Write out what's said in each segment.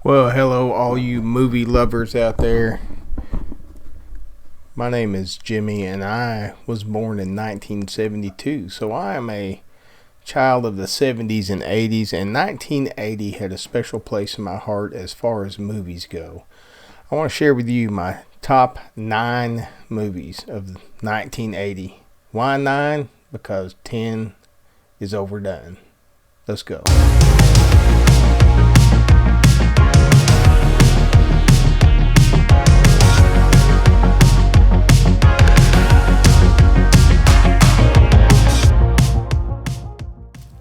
Well, hello, all you movie lovers out there. My name is Jimmy, and I was born in 1972, so I am a child of the 70s and 80s, and 1980 had a special place in my heart as far as movies go. I want to share with you my top 9 movies of 1980. Why 9? Because 10 is overdone. Let's go.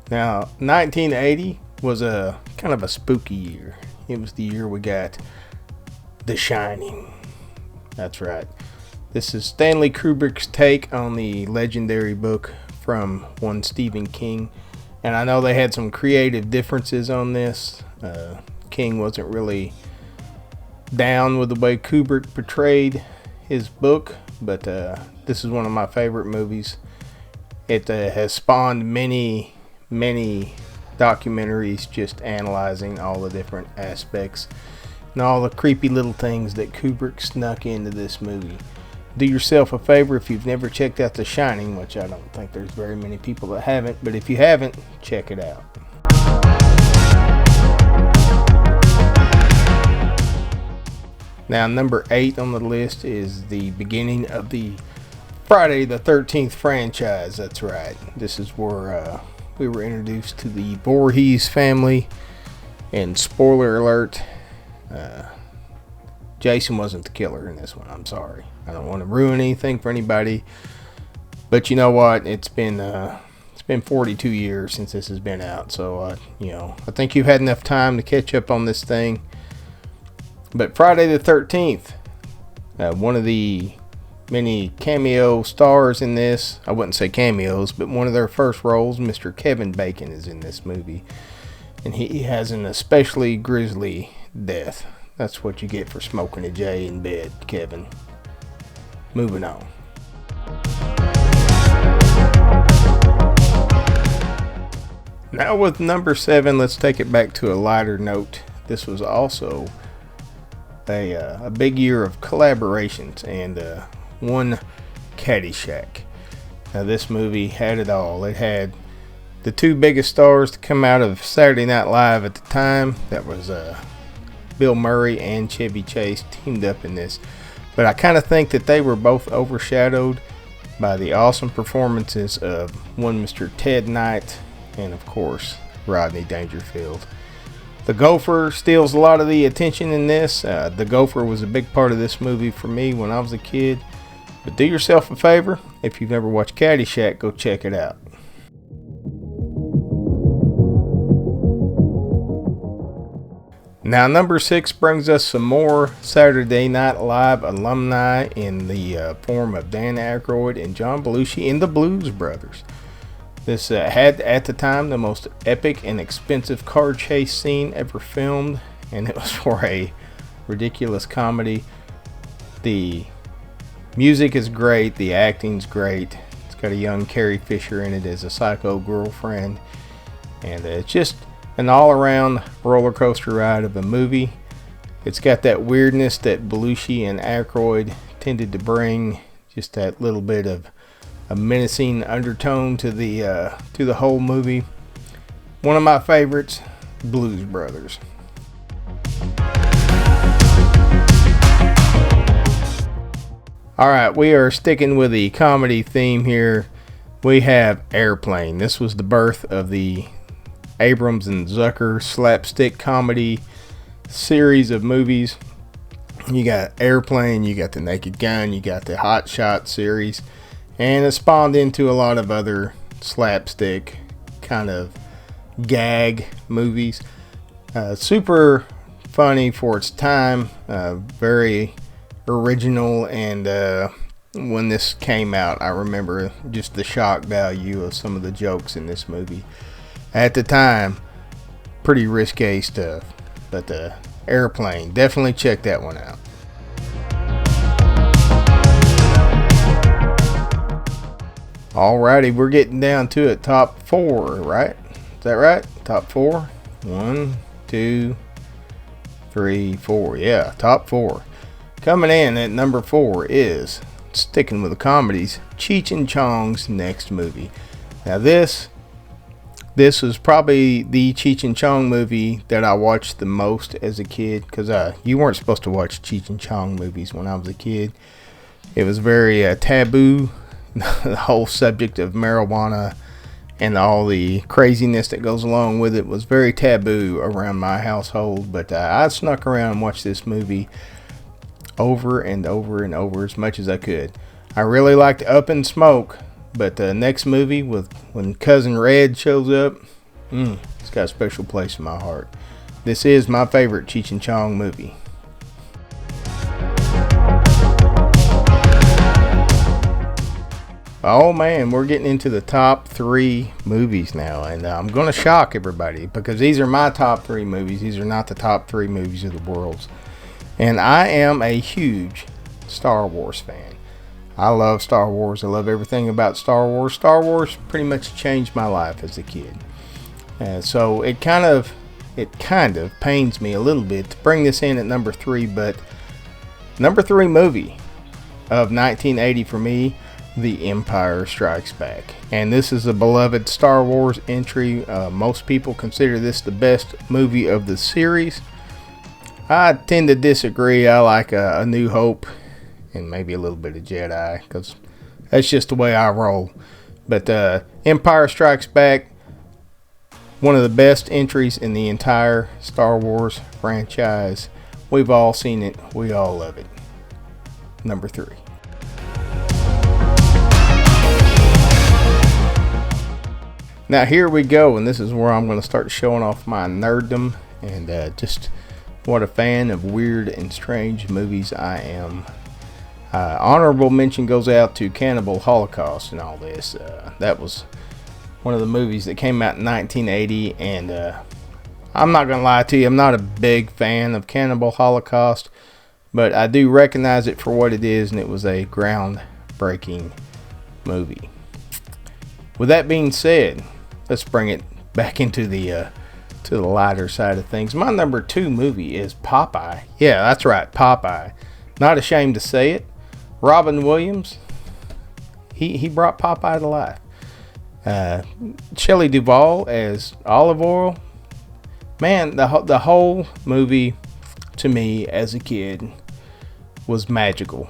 Now, 1980 was a kind of a spooky year. It was the year we got The Shining. That's right. This is Stanley Kubrick's take on the legendary book from one Stephen King. And I know they had some creative differences on this. King wasn't really down with the way Kubrick portrayed his book, but this is one of my favorite movies. It has spawned many documentaries just analyzing all the different aspects and all the creepy little things that Kubrick snuck into this movie. Do yourself a favor if you've never checked out The Shining, which I don't think there's very many people that haven't, but if you haven't, check it out. Now, number 8 on the list is the beginning of the Friday the 13th franchise. That's right. This is where we were introduced to the Voorhees family, and spoiler alert, Jason wasn't the killer in this one. I'm sorry. I don't want to ruin anything for anybody, but you know what? It's been 42 years since this has been out, so I think you've had enough time to catch up on this thing. But Friday the 13th, one of the many cameo stars in this, I wouldn't say cameos, but one of their first roles, Mr. Kevin Bacon, is in this movie, and he has an especially grisly death. That's what you get for smoking a J in bed, Kevin. Moving on. Now with number 7, let's take it back to a lighter note. This was also a big year of collaborations, and one Caddyshack. Now this movie had it all. It had the 2 biggest stars to come out of Saturday Night Live at the time. That was Bill Murray and Chevy Chase teamed up in this. But I kind of think that they were both overshadowed by the awesome performances of one Mr. Ted Knight and, of course, Rodney Dangerfield. The Gopher steals a lot of the attention in this. The Gopher was a big part of this movie for me when I was a kid. But do yourself a favor, if you've never watched Caddyshack, go check it out. Now, number 6 brings us some more Saturday Night Live alumni in the form of Dan Aykroyd and John Belushi in the Blues Brothers. This had, at the time, the most epic and expensive car chase scene ever filmed, and it was for a ridiculous comedy. The music is great, the acting's great. It's got a young Carrie Fisher in it as a psycho girlfriend, and it's just an all-around roller coaster ride of a movie. It's got that weirdness that Belushi and Aykroyd tended to bring, just that little bit of a menacing undertone to the whole movie. One of my favorites, Blues Brothers. Alright, we are sticking with the comedy theme here. We have Airplane. This was the birth of the Abrams and Zucker slapstick comedy series of movies. You got Airplane, you got The Naked Gun, you got the Hot Shot series, and it spawned into a lot of other slapstick kind of gag movies. Super funny for its time, very original, and when this came out, I remember just the shock value of some of the jokes in this movie. At the time, pretty risque stuff, but Airplane, definitely check that one out. Alrighty, we're getting down to it. Top 4, right? Is that right? Top 4? 1, 2, 3, 4. Yeah, top 4. Coming in at number 4 is, sticking with the comedies, Cheech and Chong's next movie. Now this was probably the Cheech and Chong movie that I watched the most as a kid, because you weren't supposed to watch Cheech and Chong movies when I was a kid. It was very taboo, the whole subject of marijuana and all the craziness that goes along with it was very taboo around my household. But I snuck around and watched this movie over and over and over as much as I could. I really liked Up in Smoke, but the next movie, when Cousin Red shows up, it's got a special place in my heart. This is my favorite Cheech and Chong movie. Oh man, we're getting into the top 3 movies now, and I'm going to shock everybody because these are my top 3 movies. These are not the top 3 movies of the world. And I am a huge Star Wars fan. I love Star Wars. I love everything about Star Wars. Star Wars pretty much changed my life as a kid. So it kind of pains me a little bit to bring this in at number 3, but number 3 movie of 1980 for me, The Empire Strikes Back. And this is a beloved Star Wars entry. Most people consider this the best movie of the series. I tend to disagree. I like A New Hope and maybe a little bit of Jedi, because that's just the way I roll. But Empire Strikes Back, one of the best entries in the entire Star Wars franchise. We've all seen it. We all love it. Number 3. Now here we go, and this is where I'm going to start showing off my nerddom and just what a fan of weird and strange movies I am. Honorable mention goes out to Cannibal Holocaust and all this. That was one of the movies that came out in 1980, and I'm not going to lie to you, I'm not a big fan of Cannibal Holocaust, but I do recognize it for what it is, and it was a groundbreaking movie. With that being said, let's bring it back into the lighter side of things. My number 2 movie is Popeye. Yeah, that's right, Popeye. Not ashamed to say it. Robin Williams, he brought Popeye to life. Shelley Duvall as Olive Oyl. Man, the whole movie to me as a kid was magical.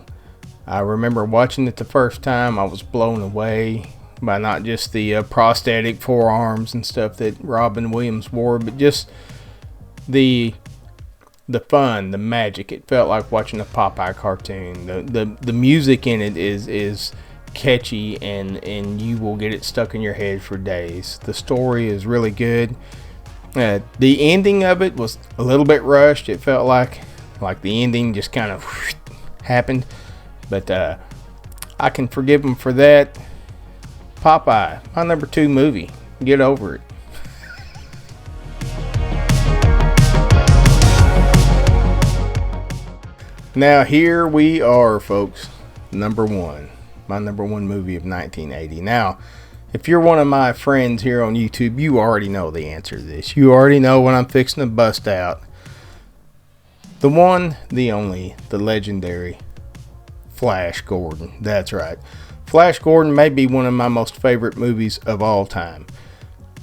I remember watching it the first time. I was blown away by not just the prosthetic forearms and stuff that Robin Williams wore, but just the fun, the magic. It felt like watching a Popeye cartoon. The music in it is catchy, and you will get it stuck in your head for days. The story is really good. The ending of it was a little bit rushed. It felt like the ending just kind of happened, but I can forgive them for that. Popeye, my number 2 movie. Get over it. Now here we are, folks. Number 1. My number 1 movie of 1980. Now, if you're one of my friends here on YouTube, you already know the answer to this. You already know what I'm fixing to bust out. The one, the only, the legendary Flash Gordon. That's right. Flash Gordon may be one of my most favorite movies of all time.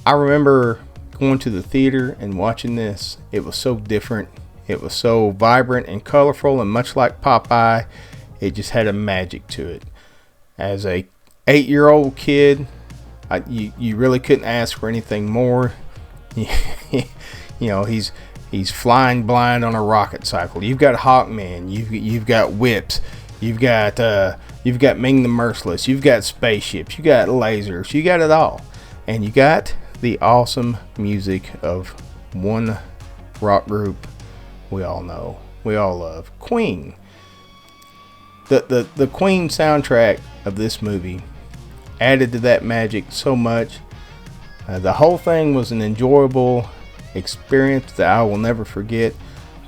I remember going to the theater and watching this. It was so different. It was so vibrant and colorful, and much like Popeye, it just had a magic to it. As a 8-year-old kid, you really couldn't ask for anything more. You know, he's flying blind on a rocket cycle. You've got Hawkman. You've got whips. You've got Ming the Merciless. You've got spaceships. You got lasers. You got it all, and you got the awesome music of one rock group we all know, we all love, Queen. The Queen soundtrack of this movie added to that magic so much. The whole thing was an enjoyable experience that I will never forget.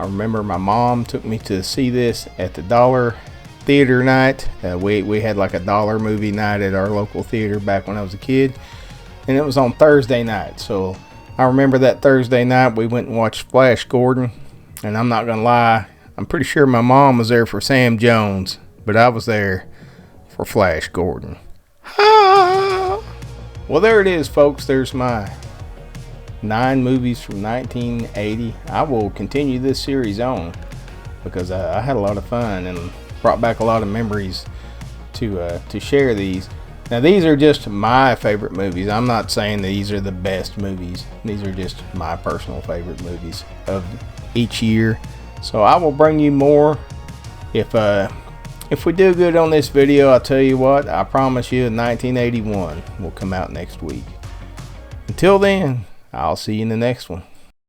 I remember my mom took me to see this at the Dollar Theater night. We had like a dollar movie night at our local theater back when I was a kid, and it was on Thursday night. So I remember that Thursday night we went and watched Flash Gordon. And I'm not gonna lie, I'm pretty sure my mom was there for Sam Jones, but I was there for Flash Gordon. Ah! Well, there it is, folks. There's my 9 movies from 1980. I will continue this series on because I had a lot of fun and brought back a lot of memories to share these. Now, these are just my favorite movies. I'm not saying that these are the best movies. These are just my personal favorite movies of each year. So I will bring you more. If we do good on this video, I'll tell you what, I promise you 1981 will come out next week. Until then, I'll see you in the next one.